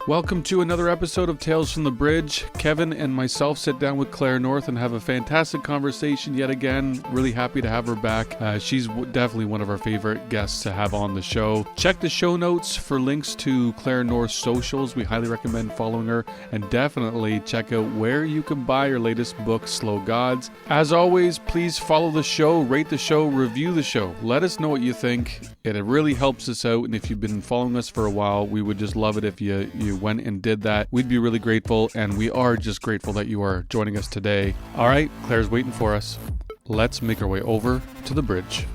Welcome to another episode of Tales from the Bridge. Kevin and myself sit down with Claire North and have a fantastic conversation yet again. Really happy to have her back. She's definitely one of our favorite guests to have on the show. Check the show notes for links to Claire North's socials. We highly recommend following her, and definitely check out where you can buy her latest book, Slow Gods. As always, please follow the show, rate the show, review the show. Let us know what you think. It really helps us out, and if you've been following us for a while, we would just love it if you went and did that. We'd be really grateful, and we are just grateful that you are joining us today. All right, Claire's waiting for us. Let's make our way over to the bridge.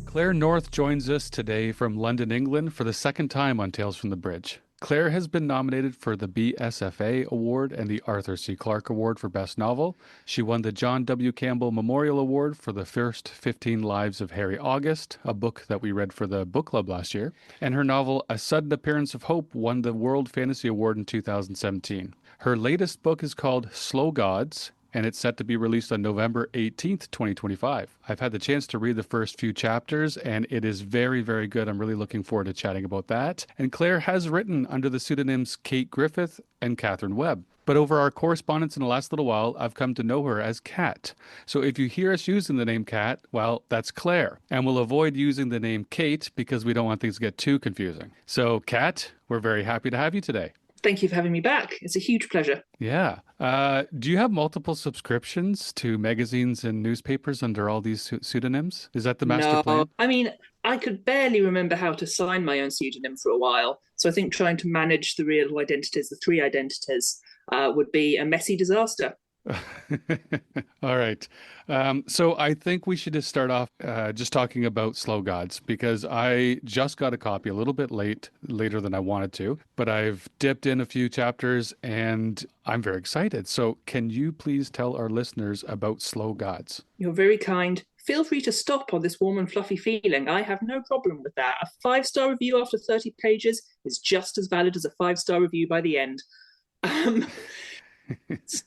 Claire North joins us today from London, England for the second time on Tales from the Bridge. Claire has been nominated for the BSFA Award and the Arthur C. Clarke Award for Best Novel. She won the John W. Campbell Memorial Award for the first 15 Lives of Harry August, a book that we read for the book club last year. And her novel, A Sudden Appearance of Hope, won the World Fantasy Award in 2017. Her latest book is called Slow Gods, and it's set to be released on November 18th, 2025. I've had the chance to read the first few chapters, and it is very, very good. I'm really looking forward to chatting about that. And Claire has written under the pseudonyms Kate Griffith and Catherine Webb. But over our correspondence in the last little while, I've come to know her as Kat. So if you hear us using the name Kat, well, that's Claire. And we'll avoid using the name Kate because we don't want things to get too confusing. So Kat, we're very happy to have you today. Thank you for having me back. It's a huge pleasure. Yeah. Do you have multiple subscriptions to magazines and newspapers under all these pseudonyms? Is that the master plan? I mean, I could barely remember how to sign my own pseudonym for a while. So I think trying to manage the real identities, the three identities, would be a messy disaster. All right. So I think we should just start off just talking about Slow Gods, because I just got a copy a little bit later than I wanted to, but I've dipped in a few chapters and I'm very excited. So can you please tell our listeners about Slow Gods? You're very kind. Feel free to stop on this warm and fluffy feeling. I have no problem with that. A 5-star review after 30 pages is just as valid as a 5-star review by the end.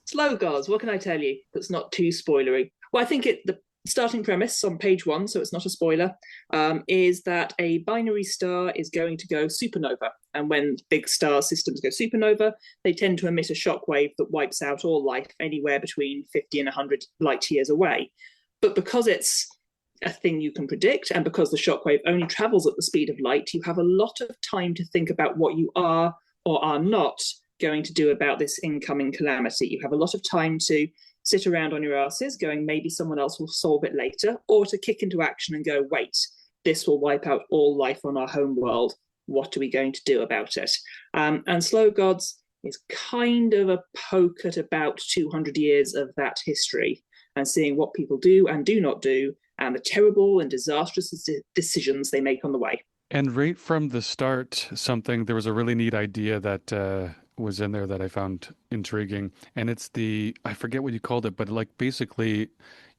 Slow Gods, what can I tell you that's not too spoilery? Well, I think the starting premise on page 1, so it's not a spoiler, is that a binary star is going to go supernova. And when big star systems go supernova, they tend to emit a shockwave that wipes out all life anywhere between 50 and 100 light years away. But because it's a thing you can predict, and because the shockwave only travels at the speed of light, you have a lot of time to think about what you are or are not going to do about this incoming calamity. You have a lot of time to sit around on your asses going, maybe someone else will solve it later, or to kick into action and go, wait, this will wipe out all life on our home world. What are we going to do about it? And Slow Gods is kind of a poke at about 200 years of that history and seeing what people do and do not do and the terrible and disastrous decisions they make on the way. And right from the start, there was a really neat idea that was in there that I found intriguing. And it's I forget what you called it, but like basically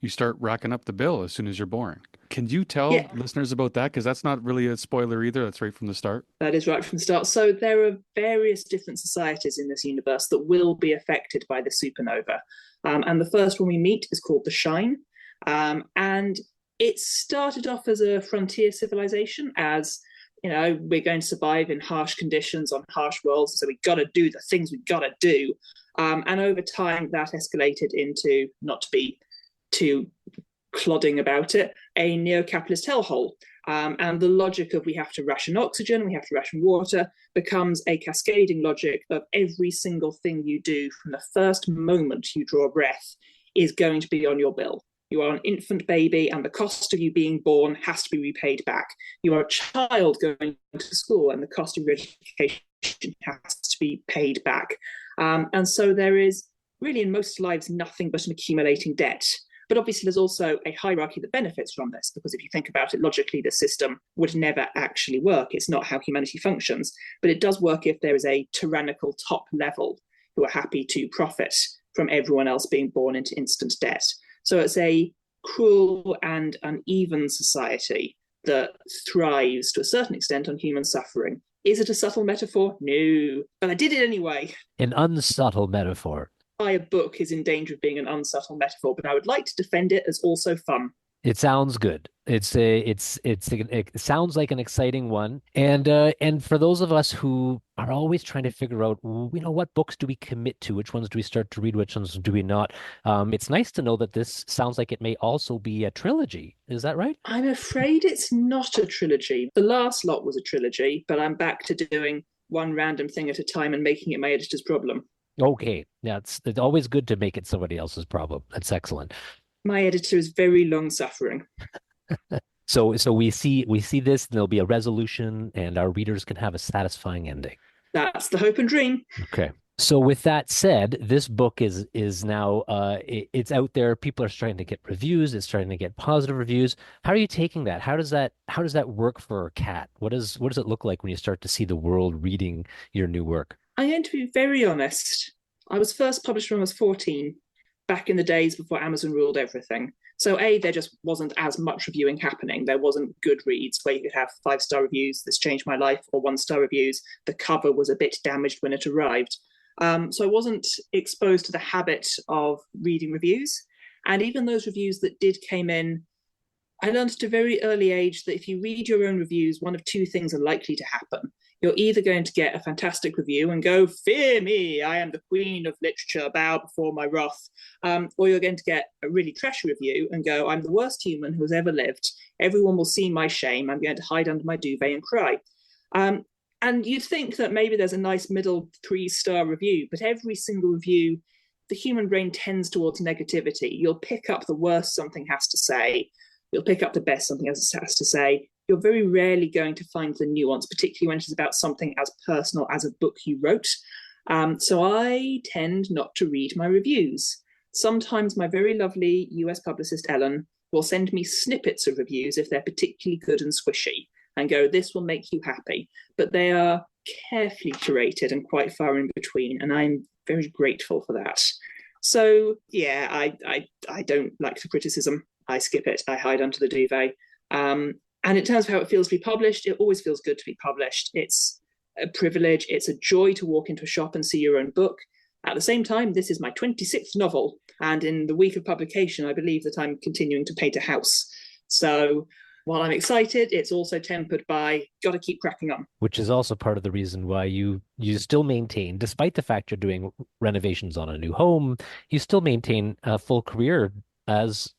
you start racking up the bill as soon as you're born. Can you tell listeners about that? Because that's not really a spoiler either. That's right from the start. That is right from the start. So there are various different societies in this universe that will be affected by the supernova. And the first one we meet is called the Shine. And it started off as a frontier civilization, as we're going to survive in harsh conditions on harsh worlds, so we've got to do the things we've got to do. And over time, that escalated into, not to be too clodding about it, a neo-capitalist hellhole. And the logic of we have to ration oxygen, we have to ration water, becomes a cascading logic of every single thing you do from the first moment you draw a breath is going to be on your bill. You are an infant baby, and the cost of you being born has to be repaid back. You are a child going to school, and the cost of your education has to be paid back. And so there is really in most lives nothing but an accumulating debt. But obviously there's also a hierarchy that benefits from this, because if you think about it logically, the system would never actually work. It's not how humanity functions. But it does work if there is a tyrannical top level who are happy to profit from everyone else being born into instant debt. So it's a cruel and uneven society that thrives to a certain extent on human suffering. Is it a subtle metaphor? No, but I did it anyway. An unsubtle metaphor. entire book is in danger of being an unsubtle metaphor, but I would like to defend it as also fun. It sounds good. It sounds like an exciting one. And for those of us who are always trying to figure out, what books do we commit to? Which ones do we start to read? Which ones do we not? It's nice to know that this sounds like it may also be a trilogy. Is that right? I'm afraid it's not a trilogy. The last lot was a trilogy, but I'm back to doing one random thing at a time and making it my editor's problem. Okay. Yeah, it's always good to make it somebody else's problem. That's excellent. My editor is very long suffering. So we see this, and there'll be a resolution, and our readers can have a satisfying ending. That's the hope and dream. Okay. So with that said, this book is now it's out there. People are starting to get reviews. It's starting to get positive reviews. How are you taking that? How does that work for Kat? What does it look like when you start to see the world reading your new work? I'm going to be very honest. I was first published when I was 14, back in the days before Amazon ruled everything. So there just wasn't as much reviewing happening. There wasn't Goodreads where you could have 5-star reviews, this changed my life, or 1-star reviews. The cover was a bit damaged when it arrived. So I wasn't exposed to the habit of reading reviews. And even those reviews that did came in, I learned at a very early age that if you read your own reviews, one of two things are likely to happen. You're either going to get a fantastic review and go, fear me, I am the queen of literature, bow before my wrath. Or you're going to get a really trashy review and go, I'm the worst human who has ever lived. Everyone will see my shame. I'm going to hide under my duvet and cry. And you'd think that maybe there's a nice middle 3-star review, but every single review, the human brain tends towards negativity. You'll pick up the worst something has to say. You'll pick up the best something has to say. You're very rarely going to find the nuance, particularly when it's about something as personal as a book you wrote. So I tend not to read my reviews. Sometimes my very lovely US publicist, Ellen, will send me snippets of reviews if they're particularly good and squishy and go, this will make you happy. But they are carefully curated and quite far in between, and I'm very grateful for that. So yeah, I don't like the criticism. I skip it. I hide under the duvet. And in terms of how it feels to be published, it always feels good to be published. It's a privilege. It's a joy to walk into a shop and see your own book. At the same time, this is my 26th novel. And in the week of publication, I believe that I'm continuing to paint a house. So while I'm excited, it's also tempered by, got to keep cracking on. Which is also part of the reason why you still maintain, despite the fact you're doing renovations on a new home, you still maintain a full career as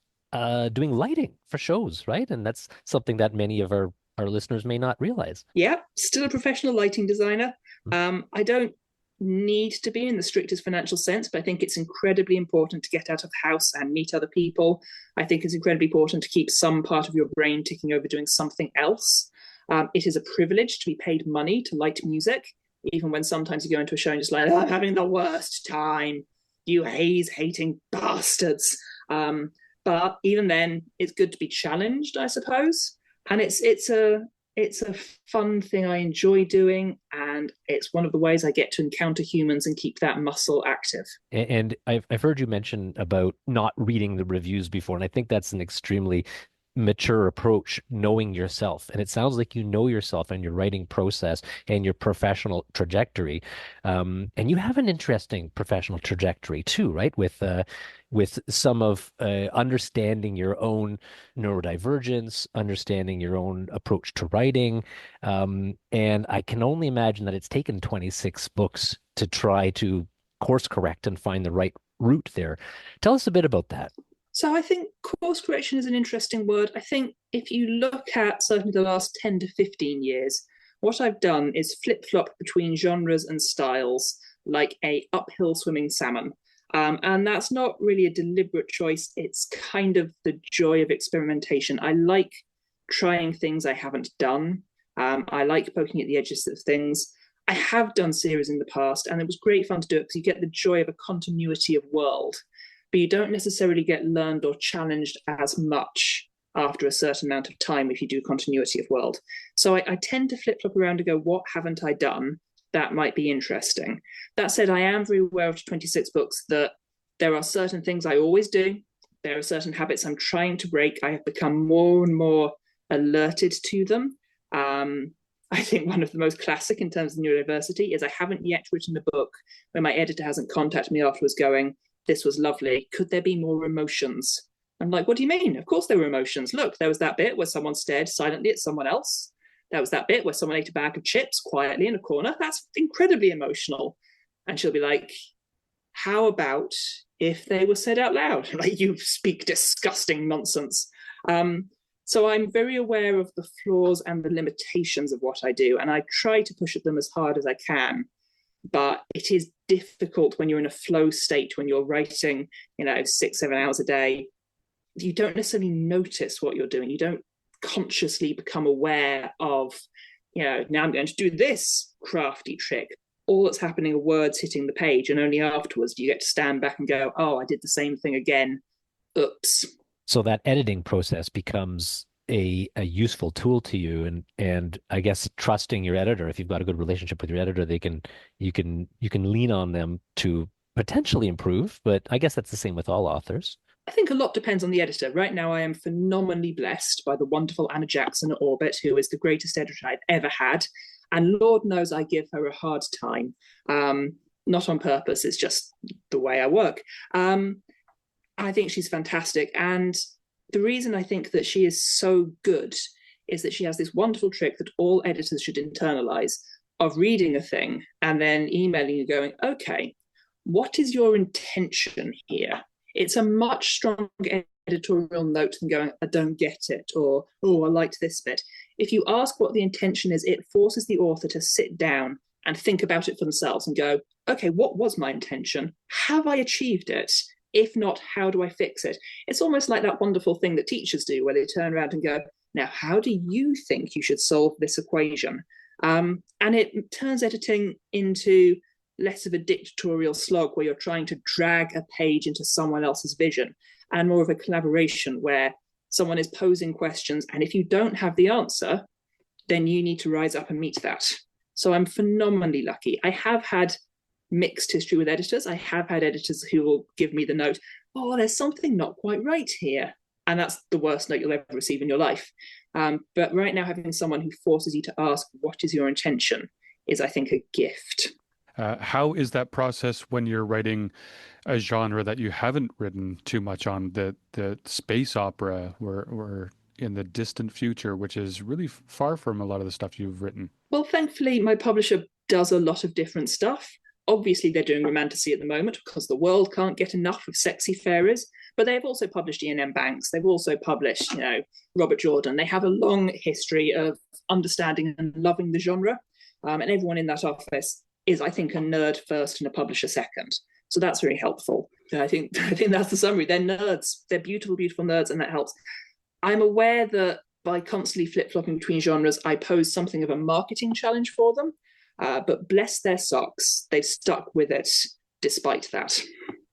doing lighting for shows, right? And that's something that many of our listeners may not realize. Yeah, still a professional lighting designer. I don't need to be in the strictest financial sense, but I think it's incredibly important to get out of the house and meet other people. I think it's incredibly important to keep some part of your brain ticking over doing something else. It is a privilege to be paid money to light music, even when sometimes you go into a show and just like, I'm having the worst time, you haze-hating bastards. But even then, it's good to be challenged, I suppose. And it's a fun thing I enjoy doing, and it's one of the ways I get to encounter humans and keep that muscle active. And I've heard you mention about not reading the reviews before, and I think that's an extremely mature approach, knowing yourself. And it sounds like you know yourself and your writing process and your professional trajectory. And you have an interesting professional trajectory too, right? With some of understanding your own neurodivergence, understanding your own approach to writing. And I can only imagine that it's taken 26 books to try to course correct and find the right route there. Tell us a bit about that. So I think course correction is an interesting word. I think if you look at certainly the last 10 to 15 years, what I've done is flip-flop between genres and styles like a uphill swimming salmon. And that's not really a deliberate choice. It's kind of the joy of experimentation. I like trying things I haven't done. I like poking at the edges of things. I have done series in the past, and it was great fun to do it because you get the joy of a continuity of world, but you don't necessarily get learned or challenged as much after a certain amount of time if you do continuity of world. So I tend to flip-flop around and go, what haven't I done? That might be interesting. That said, I am very aware of 26 books that there are certain things I always do. There are certain habits I'm trying to break. I have become more and more alerted to them. I think one of the most classic in terms of neurodiversity is I haven't yet written a book where my editor hasn't contacted me afterwards going, this was lovely. Could there be more emotions? I'm like, what do you mean? Of course there were emotions. Look, there was that bit where someone stared silently at someone else. There was that bit where someone ate a bag of chips quietly in a corner. That's incredibly emotional. And she'll be like, how about if they were said out loud? Like, you speak disgusting nonsense. So I'm very aware of the flaws and the limitations of what I do, and I try to push at them as hard as I can. But it is difficult when you're in a flow state, when you're writing, 6-7 hours a day. You don't necessarily notice what you're doing. You don't consciously become aware of, now I'm going to do this crafty trick. All that's happening are words hitting the page, and only afterwards do you get to stand back and go, oh, I did the same thing again. Oops. So that editing process becomes a useful tool to you, and I guess trusting your editor. If you've got a good relationship with your editor, you can lean on them to potentially improve. But I guess that's the same with all authors. I think a lot depends on the editor. Right now, I am phenomenally blessed by the wonderful Anna Jackson at Orbit, who is the greatest editor I've ever had. And Lord knows I give her a hard time. Not on purpose, it's just the way I work. I think she's fantastic. And the reason I think that she is so good is that she has this wonderful trick that all editors should internalize of reading a thing and then emailing you going, okay, what is your intention here? It's a much stronger editorial note than going, I don't get it, or, oh, I liked this bit. If you ask what the intention is, it forces the author to sit down and think about it for themselves and go, okay, what was my intention? Have I achieved it? If not, how do I fix it? It's almost like that wonderful thing that teachers do where they turn around and go, now, how do you think you should solve this equation? And it turns editing into less of a dictatorial slog where you're trying to drag a page into someone else's vision, and more of a collaboration where someone is posing questions, and if you don't have the answer, then you need to rise up and meet that. So I'm phenomenally lucky. I have had mixed history with editors. I have had editors who will give me the note, oh, there's something not quite right here. And that's the worst note you'll ever receive in your life. But right now, having someone who forces you to ask, what is your intention, is, I think, a gift. How is that process when you're writing a genre that you haven't written too much on, the space opera, we're in the distant future, which is really far from a lot of the stuff you've written? Well, thankfully, my publisher does a lot of different stuff. Obviously, they're doing romantasy at the moment because the world can't get enough of sexy fairies. But they've also published E.N.M. Banks. They've also published, Robert Jordan. They have a long history of understanding and loving the genre. And everyone in that office is, I think, a nerd first and a publisher second. So that's very helpful. I think that's the summary. They're nerds. They're beautiful, beautiful nerds, and that helps. I'm aware that by constantly flip-flopping between genres, I pose something of a marketing challenge for them. But bless their socks, they've stuck with it despite that.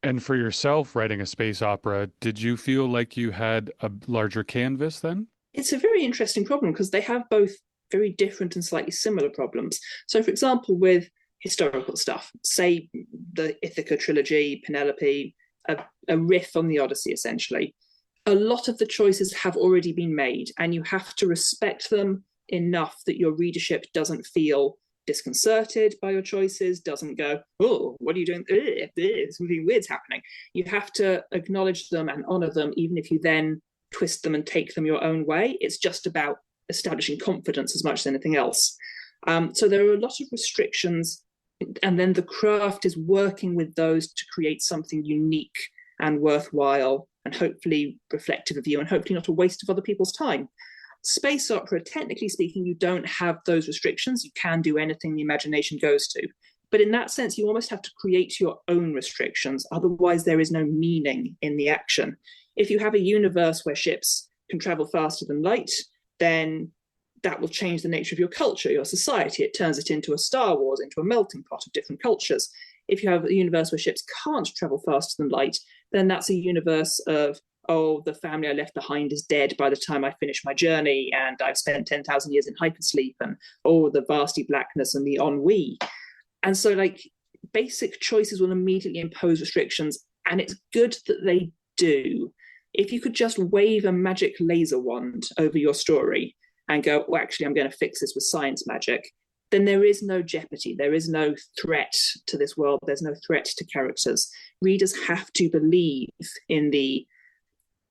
And for yourself, writing a space opera, did you feel like you had a larger canvas then? It's a very interesting problem because they have both very different and slightly similar problems. So, for example, with historical stuff, say the Ithaca trilogy, Penelope, a riff on the Odyssey, essentially. A lot of the choices have already been made, and you have to respect them enough that your readership doesn't feel disconcerted by your choices, doesn't go, oh, what are you doing? Something weird's happening. You have to acknowledge them and honor them, even if you then twist them and take them your own way. It's just about establishing confidence as much as anything else. So there are a lot of restrictions, and then the craft is working with those to create something unique and worthwhile and hopefully reflective of you and hopefully not a waste of other people's time. Space opera, technically speaking, you don't have those restrictions. You can do anything the imagination goes to. But in that sense, you almost have to create your own restrictions. Otherwise, there is no meaning in the action. If you have a universe where ships can travel faster than light, then that will change the nature of your culture, your society. It turns it into a Star Wars, into a melting pot of different cultures. If you have a universe where ships can't travel faster than light, then that's a universe of, oh, the family I left behind is dead by the time I finish my journey, and I've spent 10,000 years in hypersleep, and oh, the vasty blackness and the ennui. And so, basic choices will immediately impose restrictions, and it's good that they do. If you could just wave a magic laser wand over your story and go, well, actually, I'm going to fix this with science magic, then there is no jeopardy. There is no threat to this world. There's no threat to characters. Readers have to believe in the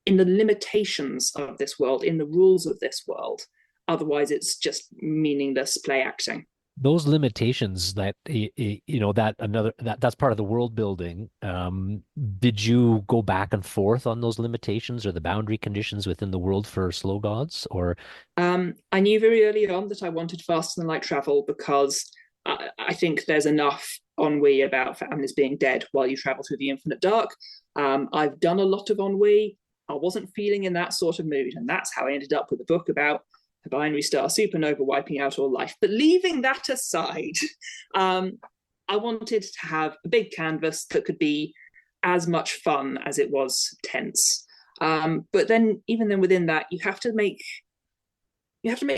limitations of this world, in the rules of this world. Otherwise, it's just meaningless play acting. Those limitations that that's part of the world building. Did you go back and forth on those limitations or the boundary conditions within the world for Slow Gods? Or I knew very early on that I wanted faster than light travel because I think there's enough ennui about families being dead while you travel through the infinite dark. I've done a lot of ennui. I wasn't feeling in that sort of mood, and that's how I ended up with a book about a binary star supernova wiping out all life. But leaving that aside, I wanted to have a big canvas that could be as much fun as it was tense. But then, even then, within that, you have to make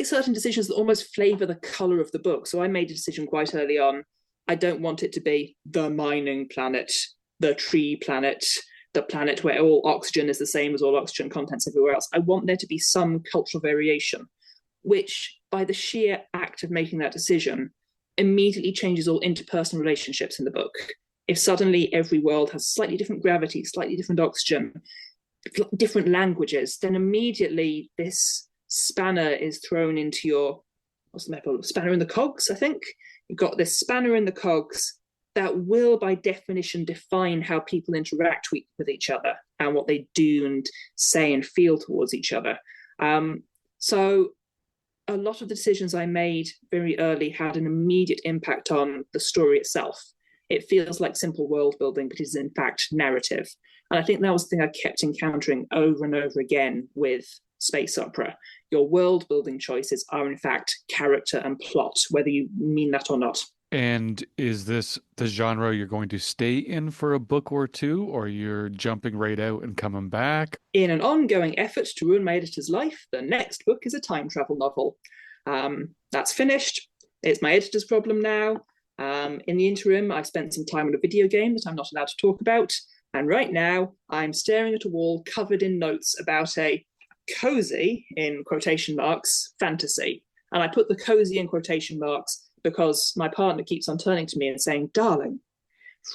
certain decisions that almost flavor the color of the book. So I made a decision quite early on. I don't want it to be the mining planet, the tree planet, the planet where all oxygen is the same as all oxygen contents everywhere else. I want there to be some cultural variation, which by the sheer act of making that decision immediately changes all interpersonal relationships in the book. If suddenly every world has slightly different gravity, slightly different oxygen, different languages, then immediately this spanner is thrown into your, what's the metaphor? Spanner in the cogs, I think. You've got this spanner in the cogs that will, by definition, define how people interact with each other and what they do and say and feel towards each other. So a lot of the decisions I made very early had an immediate impact on the story itself. It feels like simple world building, but it is in fact narrative. And I think that was the thing I kept encountering over and over again with space opera. Your world building choices are in fact character and plot, whether you mean that or not. And is this the genre you're going to stay in for a book or two, or you're jumping right out and coming back? In an ongoing effort to ruin my editor's life, the next book is a time travel novel. That's finished. It's my editor's problem now. In the interim, I've spent some time on a video game that I'm not allowed to talk about. And right now, I'm staring at a wall covered in notes about a cozy, in quotation marks, fantasy. And I put the cozy in quotation marks because my partner keeps on turning to me and saying, darling,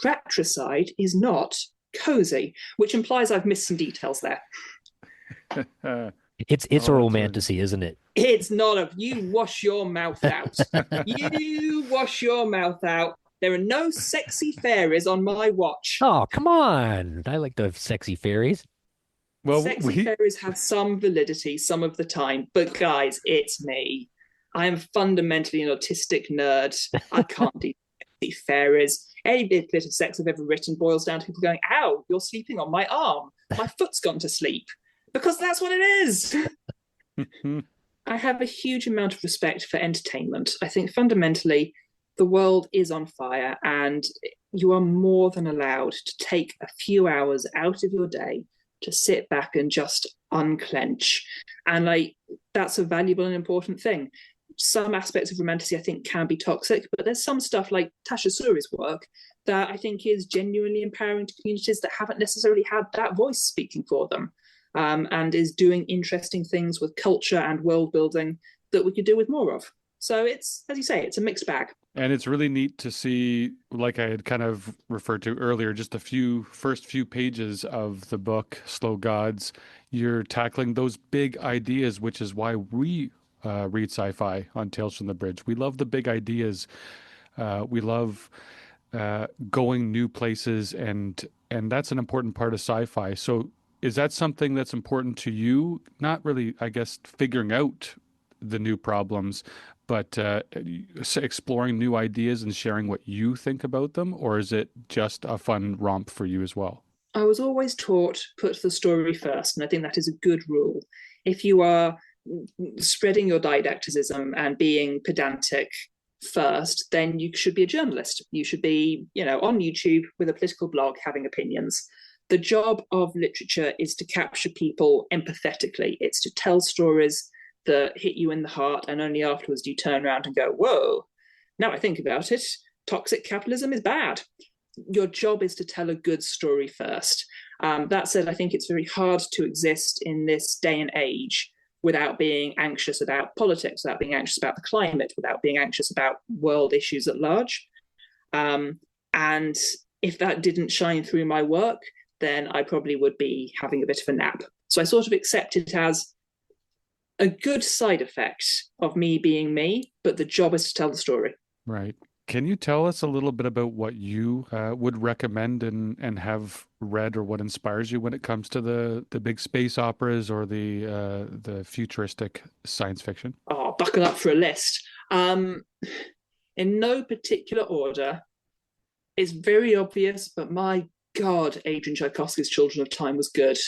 fratricide is not cozy, which implies I've missed some details there. It's a romantasy, isn't it? It's not a, you wash your mouth out. You wash your mouth out. There are no sexy fairies on my watch. Oh, come on. I like the sexy fairies. Well, sexy fairies have some validity some of the time, but guys, it's me. I am fundamentally an autistic nerd. I can't do sexy fairies. Any bit of sex I've ever written boils down to people going, ow, you're sleeping on my arm. My foot's gone to sleep. Because that's what it is. I have a huge amount of respect for entertainment. I think fundamentally the world is on fire and you are more than allowed to take a few hours out of your day to sit back and just unclench. And that's a valuable and important thing. Some aspects of romantasy I think can be toxic, but there's some stuff like Tasha Suri's work that I think is genuinely empowering to communities that haven't necessarily had that voice speaking for them, and is doing interesting things with culture and world building that we could do with more of. So it's, as you say, it's a mixed bag. And it's really neat to see, like I had kind of referred to earlier, just the first few pages of the book, Slow Gods. You're tackling those big ideas, which is why we read sci-fi on Tales from the Bridge. We love the big ideas. We love going new places, and that's an important part of sci-fi. So is that something that's important to you? Not really, I guess, figuring out the new problems, but exploring new ideas and sharing what you think about them? Or is it just a fun romp for you as well? I was always taught, put the story first, and I think that is a good rule. If you are spreading your didacticism and being pedantic first, then you should be a journalist. You should be, on YouTube with a political blog having opinions. The job of literature is to capture people empathetically. It's to tell stories that hit you in the heart, and only afterwards do you turn around and go, whoa, now I think about it, toxic capitalism is bad. Your job is to tell a good story first. That said, I think it's very hard to exist in this day and age without being anxious about politics, without being anxious about the climate, without being anxious about world issues at large. And if that didn't shine through my work, then I probably would be having a bit of a nap. So I sort of accept it as a good side effect of me being me, but the job is to tell the story. Right. Can you tell us a little bit about what you would recommend and have read, or what inspires you when it comes to the big space operas or the futuristic science fiction? Oh, buckle up for a list. In no particular order. It's very obvious, but my God, Adrian Tchaikovsky's Children of Time was good.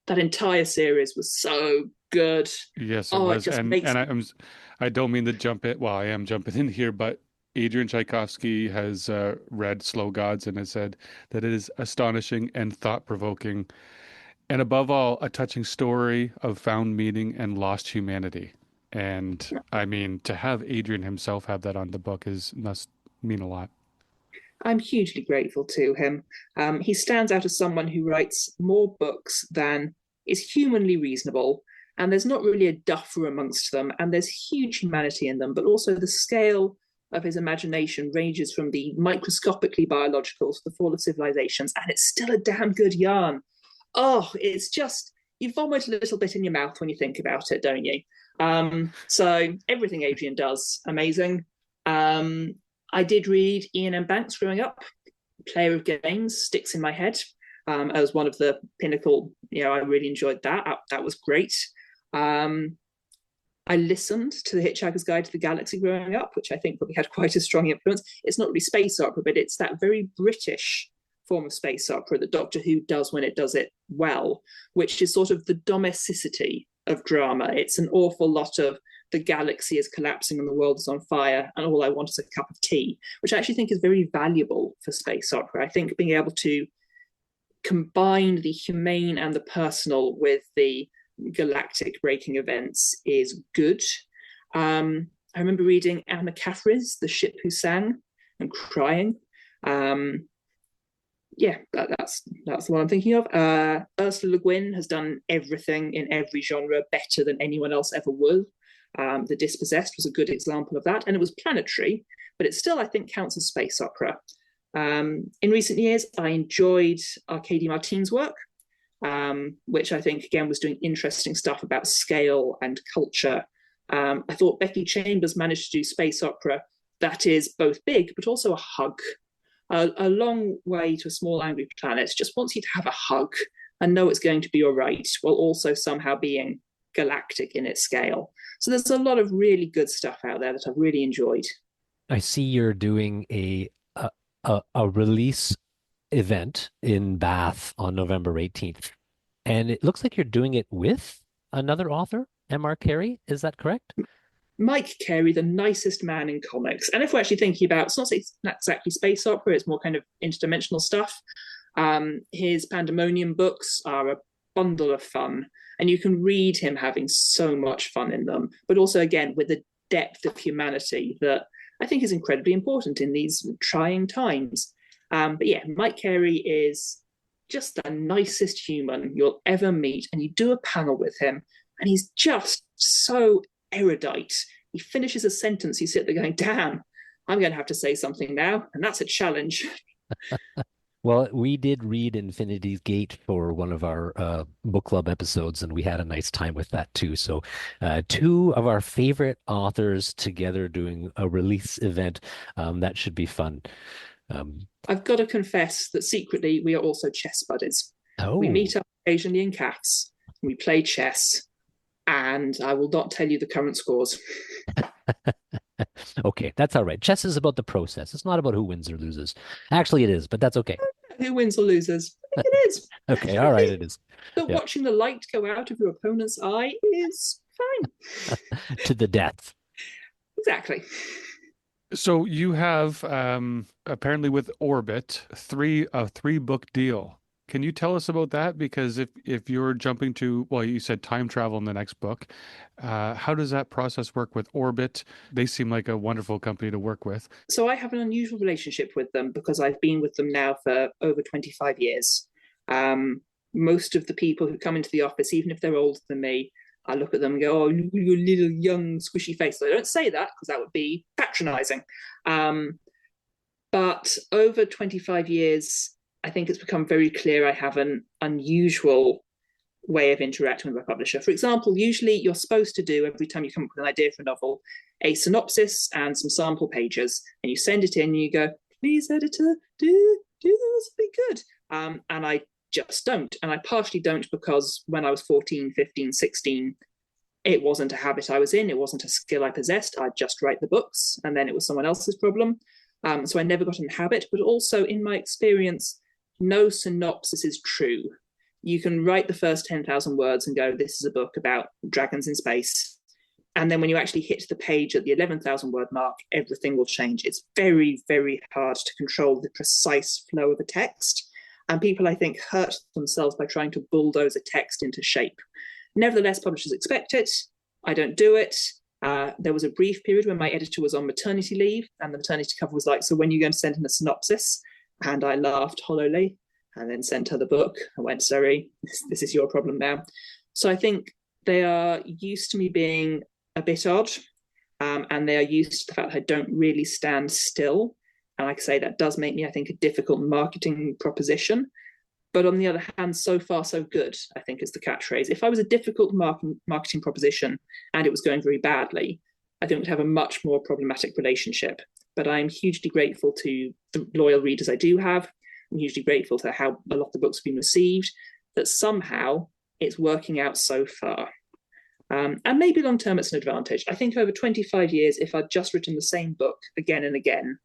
That entire series was so good. Yes, it was. I don't mean to jump it. Well, I am jumping in here, but Adrian Tchaikovsky has read Slow Gods and has said that it is astonishing and thought-provoking, and above all, a touching story of found meaning and lost humanity. And I mean, to have Adrian himself have that on the book must mean a lot. I'm hugely grateful to him. He stands out as someone who writes more books than is humanly reasonable, and there's not really a duffer amongst them, and there's huge humanity in them, but also the scale of his imagination ranges from the microscopically biological to the fall of civilizations, and it's still a damn good yarn. Oh, it's just, you vomit a little bit in your mouth when you think about it, don't you? So everything Adrian does, amazing. I did read Ian M. Banks growing up. Player of Games sticks in my head as one of the pinnacle. I really enjoyed that. That was great. I listened to The Hitchhiker's Guide to the Galaxy growing up, which I think probably had quite a strong influence. It's not really space opera, but it's that very British form of space opera that Doctor Who does when it does it well, which is sort of the domesticity of drama. It's an awful lot of the galaxy is collapsing and the world is on fire, and all I want is a cup of tea, which I actually think is very valuable for space opera. I think being able to combine the humane and the personal with the galactic breaking events is good. I remember reading Anna Caffrey's The Ship Who Sang and crying. That's the one I'm thinking of. Ursula Le Guin has done everything in every genre better than anyone else ever will. The Dispossessed was a good example of that, and it was planetary, but it still, I think, counts as space opera. In recent years, I enjoyed Arkady Martine's work, which I think, again, was doing interesting stuff about scale and culture. I thought Becky Chambers managed to do space opera that is both big, but also a hug. A long way to a small angry planet just wants you to have a hug and know it's going to be all right, while also somehow being galactic in its scale. So there's a lot of really good stuff out there that I've really enjoyed. I see you're doing a release event in Bath on November 18th, and it looks like you're doing it with another author, M.R. Carey. Is that correct? Mike Carey, the nicest man in comics. And if we're actually thinking about, it's not exactly space opera, it's more kind of interdimensional stuff. His Pandemonium books are a bundle of fun, and you can read him having so much fun in them, but also, again, with a depth of humanity that I think is incredibly important in these trying times. But yeah, Mike Carey is just the nicest human you'll ever meet, and you do a panel with him, and he's just so erudite. He finishes a sentence, you sit there going, damn, I'm going to have to say something now, and that's a challenge. Well, we did read Infinity's Gate for one of our book club episodes, and we had a nice time with that too. So two of our favorite authors together doing a release event, that should be fun. I've got to confess that secretly we are also chess buddies. Oh. We meet up occasionally in cafes, we play chess, and I will not tell you the current scores. Okay, that's all right. Chess is about the process. It's not about who wins or loses. Actually, it is, but that's okay. Who wins or loses? It is. Okay, all right, it is. But yeah, watching the light go out of your opponent's eye is fine. To the death. Exactly. So you have apparently with Orbit a three-book deal. Can you tell us about that? Because if you're jumping to, well, you said time travel in the next book, how does that process work with Orbit? They seem like a wonderful company to work with. So I have an unusual relationship with them because I've been with them now for over 25 years. Most of the people who come into the office, even if they're older than me, I look at them and go, "Oh, your little young squishy face." So I don't say that because that would be patronizing. But over 25 years, I think it's become very clear I have an unusual way of interacting with my publisher. For example, usually you're supposed to do, every time you come up with an idea for a novel, a synopsis and some sample pages, and you send it in and you go, "Please, editor, do this be good." And I just don't. And I partially don't because when I was 14, 15, 16, it wasn't a habit I was in. It wasn't a skill I possessed. I'd just write the books and then it was someone else's problem. So I never got in the habit. But also in my experience, no synopsis is true. You can write the first 10,000 words and go, "This is a book about dragons in space." And then when you actually hit the page at the 11,000 word mark, everything will change. It's very, very hard to control the precise flow of a text. And people, I think, hurt themselves by trying to bulldoze a text into shape. Nevertheless, publishers expect it. I don't do it. There was a brief period when my editor was on maternity leave, and the maternity cover was like, "So when are you going to send in a synopsis?" And I laughed hollowly and then sent her the book. I went, "Sorry, this is your problem now." So I think they are used to me being a bit odd, and they are used to the fact that I don't really stand still. And like I say, that does make me, I think, a difficult marketing proposition. But on the other hand, so far, so good, I think is the catchphrase. If I was a difficult marketing proposition and it was going very badly, I think we'd have a much more problematic relationship. But I'm hugely grateful to the loyal readers I do have. I'm hugely grateful to how a lot of the books have been received, that somehow it's working out so far. And maybe long term it's an advantage. I think over 25 years, if I'd just written the same book again and again,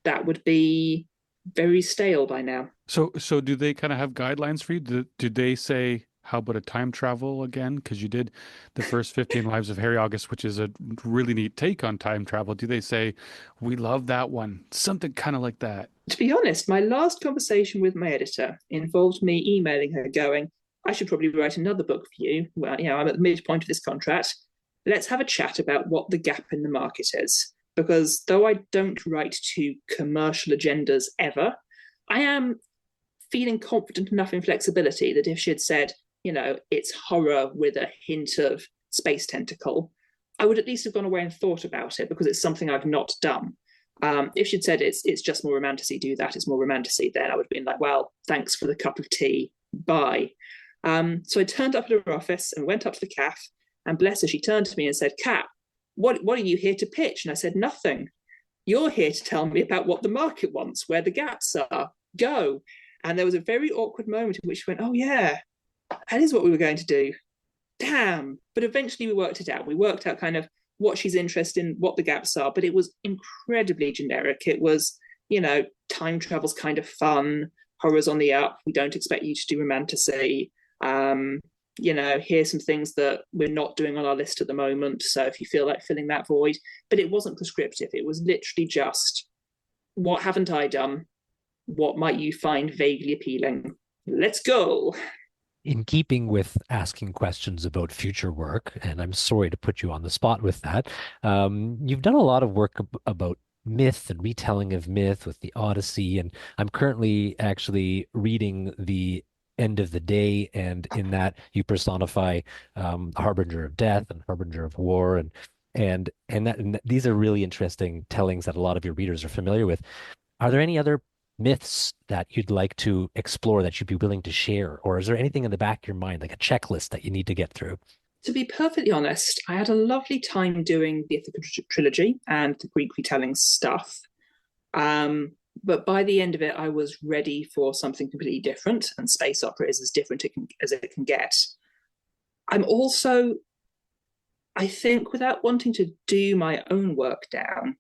that would be very stale by now. So do they kind of have guidelines for you? Do they say, how about a time travel again? Because you did the first 15 Lives of Harry August, which is a really neat take on time travel. Do they say, "We love that one"? Something kind of like that. To be honest, my last conversation with my editor involved me emailing her going, "I should probably write another book for you. Well, I'm at the midpoint of this contract. Let's have a chat about what the gap in the market is." Because though I don't write to commercial agendas ever, I am feeling confident enough in flexibility that if she had said, it's horror with a hint of space tentacle, I would at least have gone away and thought about it because it's something I've not done. If she'd said it's just more romantasy, do that, it's more romantasy, then I would have been like, "Well, thanks for the cup of tea, bye." So I turned up at her office and went up to the cafe, and bless her, she turned to me and said, "Kat, what are you here to pitch?" And I said, "Nothing. You're here to tell me about what the market wants, where the gaps are. Go." And there was a very awkward moment in which she went, "Oh yeah, that is what we were going to do. Damn." But eventually we worked it out. We worked out kind of what she's interested in, what the gaps are, but it was incredibly generic. It was, time travel's kind of fun, horror's on the up, we don't expect you to do romantasy. Here's some things that we're not doing on our list at the moment. So if you feel like filling that void, but it wasn't prescriptive. It was literally just, what haven't I done? What might you find vaguely appealing? Let's go. In keeping with asking questions about future work, and I'm sorry to put you on the spot with that, you've done a lot of work about myth and retelling of myth with the Odyssey, and I'm currently actually reading the End of the Day, and in that you personify Harbinger of Death and Harbinger of War, and these are really interesting tellings that a lot of your readers are familiar with. Are there any other myths that you'd like to explore that you'd be willing to share, or is there anything in the back of your mind, like a checklist that you need to get through? To be perfectly honest, I had a lovely time doing the Ithaca trilogy and the Greek retelling stuff. But by the end of it, I was ready for something completely different, and space opera is as different as it can get. I'm also, I think, without wanting to do my own work down,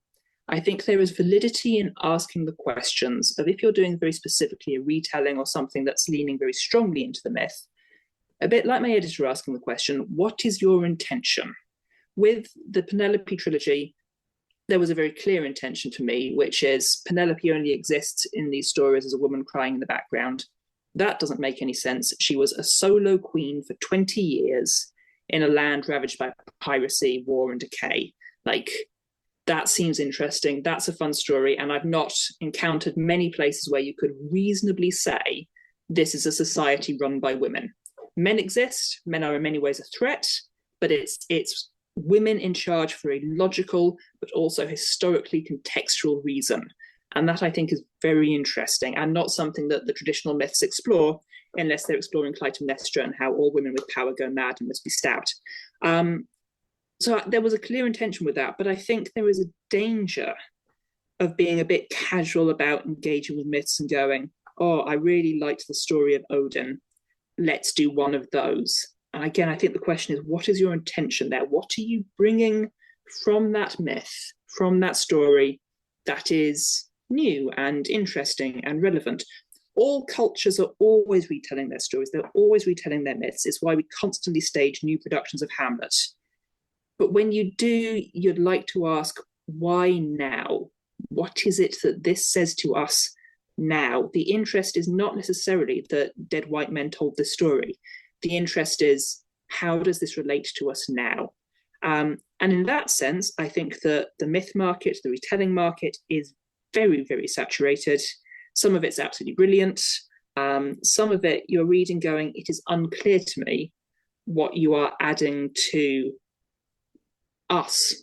I think there is validity in asking the questions of, if you're doing very specifically a retelling or something that's leaning very strongly into the myth, a bit like my editor asking the question, what is your intention? With the Penelope trilogy, there was a very clear intention for me, which is Penelope only exists in these stories as a woman crying in the background. That doesn't make any sense. She was a solo queen for 20 years in a land ravaged by piracy, war, and decay. That seems interesting. That's a fun story. And I've not encountered many places where you could reasonably say this is a society run by women. Men exist. Men are in many ways a threat. but it's women in charge for a logical but also historically contextual reason. And that, I think, is very interesting and not something that the traditional myths explore, unless they're exploring Clytemnestra and how all women with power go mad and must be stabbed. So there was a clear intention with that, but I think there is a danger of being a bit casual about engaging with myths and going, oh, I really liked the story of Odin. Let's do one of those. And again, I think the question is, what is your intention there? What are you bringing from that myth, from that story that is new and interesting and relevant? All cultures are always retelling their stories. They're always retelling their myths. It's why we constantly stage new productions of Hamlet. But when you do, you'd like to ask, why now? What is it that this says to us now? The interest is not necessarily that dead white men told this story. The interest is, how does this relate to us now? And in that sense, I think that the myth market, the retelling market, is very, very saturated. Some of it's absolutely brilliant. Some of it you're reading going, it is unclear to me what you are adding to us.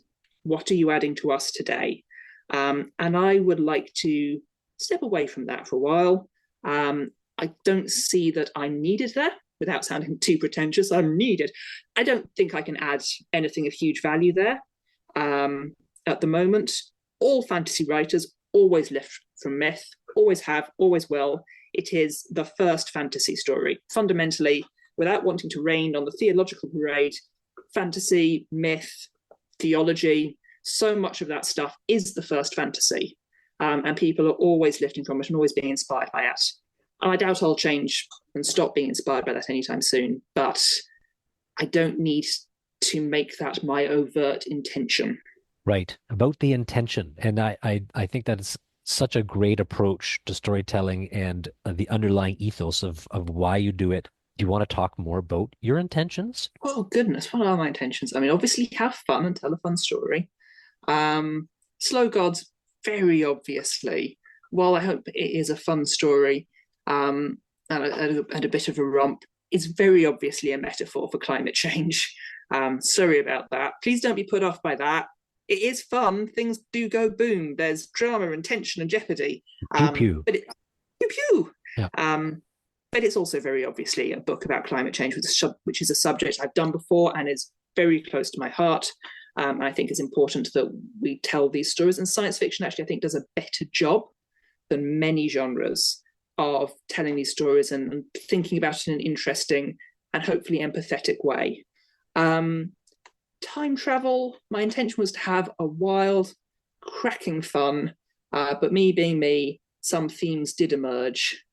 What are you adding to us today? And I would like to step away from that for a while. I don't see that I'm needed there, without sounding too pretentious. I'm needed. I don't think I can add anything of huge value there. At the moment, all fantasy writers always live from myth, always have, always will. It is the first fantasy story. Fundamentally, without wanting to rain on the theological parade, fantasy, myth, theology, so much of that stuff is the first fantasy. And people are always lifting from it and always being inspired by it. I doubt I'll change and stop being inspired by that anytime soon, but I don't need to make that my overt intention. Right. About the intention. And I think that is such a great approach to storytelling and the underlying ethos of why you do it. Do you want to talk more about your intentions? Oh, goodness. What are my intentions? I mean, obviously have fun and tell a fun story. Slow Gods, very obviously, while I hope it is a fun story and a bit of a romp, it's very obviously a metaphor for climate change. Sorry about that. Please don't be put off by that. It is fun. Things do go boom. There's drama and tension and jeopardy. Pew pew. But pew pew. Yeah. But it's also very obviously a book about climate change, which is a subject I've done before and is very close to my heart. And I think it's important that we tell these stories. And science fiction actually, I think, does a better job than many genres of telling these stories and thinking about it in an interesting and hopefully empathetic way. Time travel, my intention was to have a wild, cracking fun, but me being me, some themes did emerge.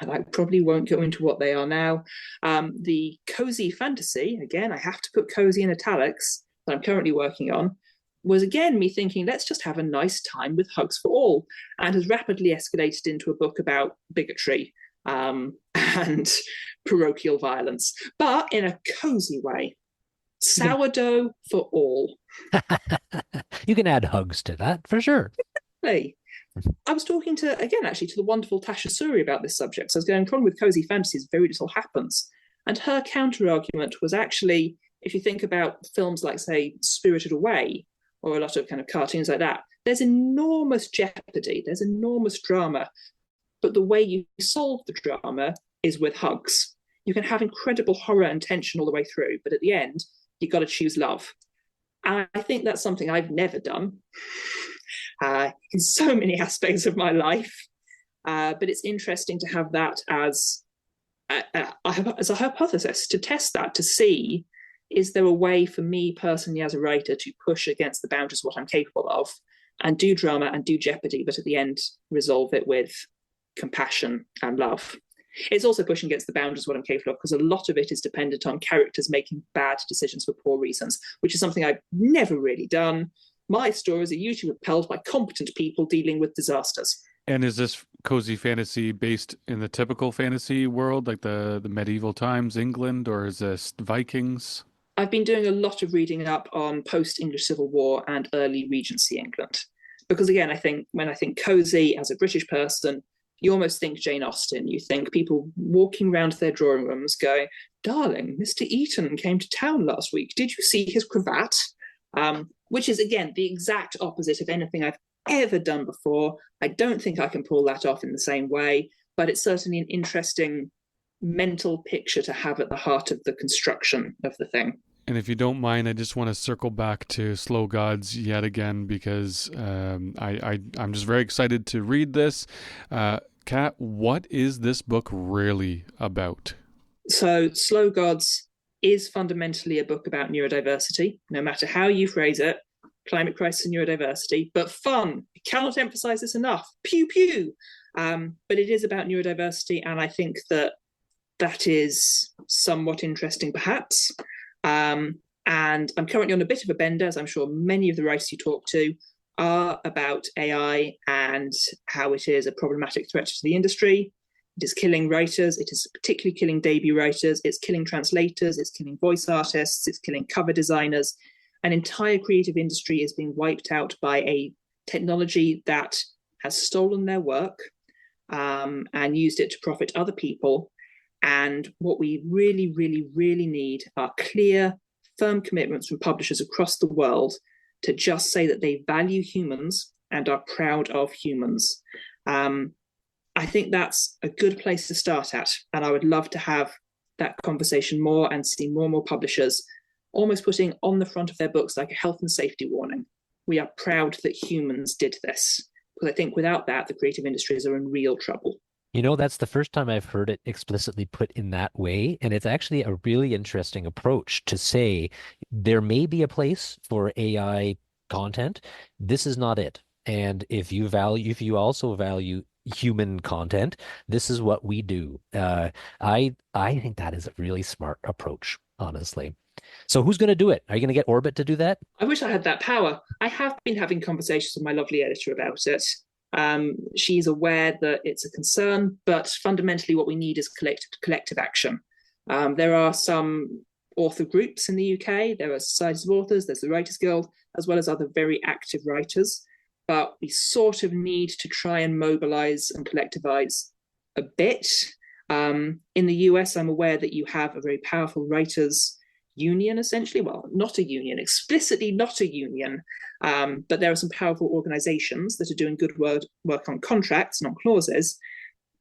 And I probably won't go into what they are now. The cozy fantasy, again, I have to put cozy in italics, that I'm currently working on, was again me thinking, let's just have a nice time with Hugs for All, and has rapidly escalated into a book about bigotry and parochial violence, but in a cozy way. Sourdough for all. You can add hugs to that for sure. Hey, I was talking to the wonderful Tasha Suri about this subject. So I was going, problem with cozy fantasies, very little happens. And her counter argument was actually, if you think about films like, say, Spirited Away, or a lot of kind of cartoons like that, there's enormous jeopardy, there's enormous drama. But the way you solve the drama is with hugs. You can have incredible horror and tension all the way through, but at the end, you've got to choose love. And I think that's something I've never done in so many aspects of my life. But it's interesting to have that as a hypothesis, to test that, to see, is there a way for me personally as a writer to push against the boundaries of what I'm capable of and do drama and do jeopardy, but at the end resolve it with compassion and love. It's also pushing against the boundaries of what I'm capable of, because a lot of it is dependent on characters making bad decisions for poor reasons, which is something I've never really done. My stories are usually propelled by competent people dealing with disasters. And is this cozy fantasy based in the typical fantasy world, like the medieval times, England, or is this Vikings? I've been doing a lot of reading up on post-English Civil War and early Regency England. Because again, I think when I think cozy as a British person, you almost think Jane Austen. You think people walking around their drawing rooms going, darling, Mr. Eaton came to town last week. Did you see his cravat? Which is, again, the exact opposite of anything I've ever done before. I don't think I can pull that off in the same way, but it's certainly an interesting mental picture to have at the heart of the construction of the thing. And if you don't mind, I just want to circle back to Slow Gods yet again, because I'm just very excited to read this. Kat, what is this book really about? So Slow Gods is fundamentally a book about neurodiversity, no matter how you phrase it, climate crisis and neurodiversity, but fun. I cannot emphasize this enough. Pew, pew. But it is about neurodiversity, and I think that is somewhat interesting, perhaps. And I'm currently on a bit of a bender, as I'm sure many of the writers you talk to are, about AI and how it is a problematic threat to the industry. It is killing writers. It is particularly killing debut writers. It's killing translators. It's killing voice artists. It's killing cover designers. An entire creative industry is being wiped out by a technology that has stolen their work and used it to profit other people. And what we really, really, really need are clear, firm commitments from publishers across the world to just say that they value humans and are proud of humans. I think that's a good place to start at. And I would love to have that conversation more and see more and more publishers almost putting on the front of their books like a health and safety warning. We are proud that humans did this. Because I think without that, the creative industries are in real trouble. You know, that's the first time I've heard it explicitly put in that way. And it's actually a really interesting approach to say there may be a place for AI content. This is not it. And if you also value human content, this is what we do. I think that is a really smart approach, honestly. So who's going to do it? Are you going to get Orbit to do that? I wish I had that power. I have been having conversations with my lovely editor about it. She's aware that it's a concern, but fundamentally what we need is collective action. There are some author groups in the UK, there are societies of authors, there's the Writers Guild, as well as other very active writers, but we sort of need to try and mobilize and collectivize a bit. In the US, I'm aware that you have a very powerful writers union, essentially. Well, not a union, explicitly not a union, but there are some powerful organizations that are doing good work on contracts, not clauses.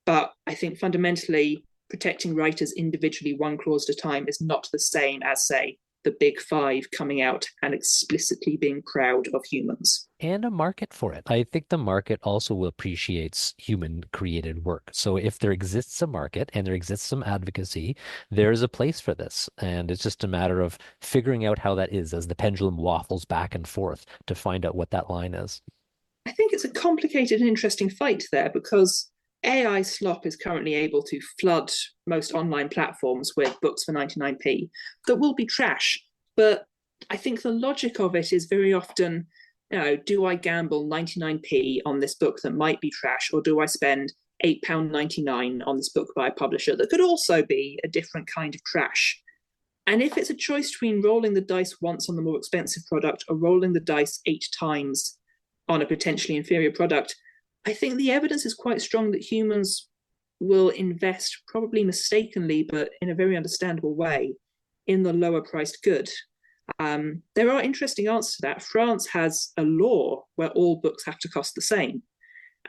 But I think fundamentally protecting writers individually, one clause at a time, is not the same as, say, the big five coming out and explicitly being proud of humans. And a market for it. I think the market also appreciates human created work. So if there exists a market and there exists some advocacy, there's a place for this. And it's just a matter of figuring out how that is as the pendulum waffles back and forth to find out what that line is. I think it's a complicated and interesting fight there, because AI slop is currently able to flood most online platforms with books for 99p that will be trash. But I think the logic of it is very often, do I gamble 99p on this book that might be trash, or do I spend £8.99 on this book by a publisher that could also be a different kind of trash? And if it's a choice between rolling the dice once on the more expensive product or rolling the dice 8 times on a potentially inferior product, I think the evidence is quite strong that humans will invest, probably mistakenly, but in a very understandable way, in the lower priced good. There are interesting answers to that. France has a law where all books have to cost the same.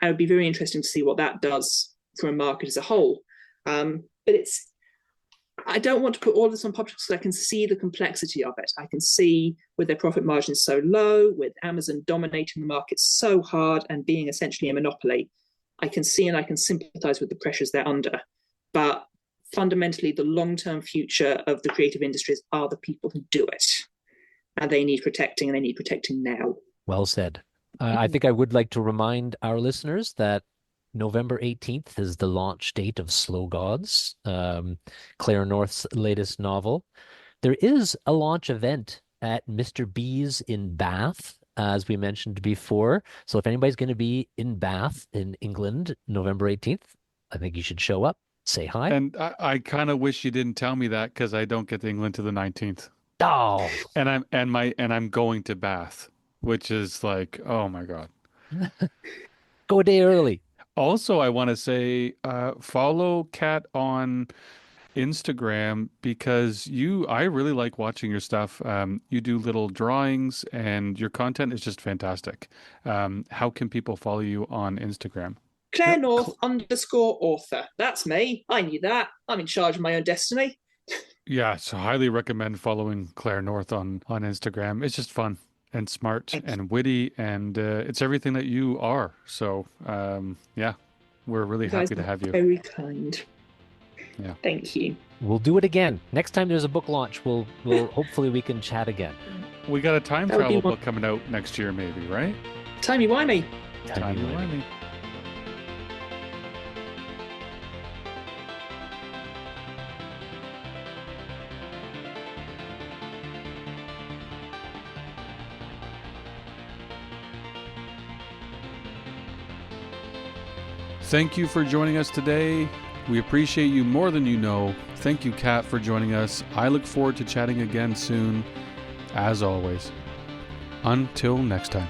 And it would be very interesting to see what that does for a market as a whole. But I don't want to put all this on publishers because I can see the complexity of it. I can see, with their profit margins so low, with Amazon dominating the market so hard and being essentially a monopoly, I can see and I can sympathize with the pressures they're under. But fundamentally, the long-term future of the creative industries are the people who do it. And they need protecting, and they need protecting now. Well said. I think I would like to remind our listeners that November 18th is the launch date of Slow Gods, Claire North's latest novel. There is a launch event at Mr. B's in Bath, as we mentioned before. So if anybody's going to be in Bath in England, November 18th, I think you should show up, say hi. And I kind of wish you didn't tell me that, because I don't get to England to the 19th. Oh, And I'm going to Bath, which is like, oh my God. go a day early. Also, I want to say follow Kat on Instagram because I really like watching your stuff. You do little drawings and your content is just fantastic. How can people follow you on Instagram? Claire Yep. North underscore author. That's me. I knew that. I'm in charge of my own destiny. Yeah, so highly recommend following Claire North on Instagram. It's just fun and smart Thank you. and witty, and it's everything that you are. So, yeah, we're really You guys happy to are have you. very kind. Yeah. Thank you. We'll do it again. Next time there's a book launch, we'll hopefully we can chat again. We got a time That would be travel one- book coming out next year, maybe, right? Timey-wimey. Timey-wimey. Thank you for joining us today. We appreciate you more than you know. Thank you, Kat, for joining us. I look forward to chatting again soon, as always. Until next time.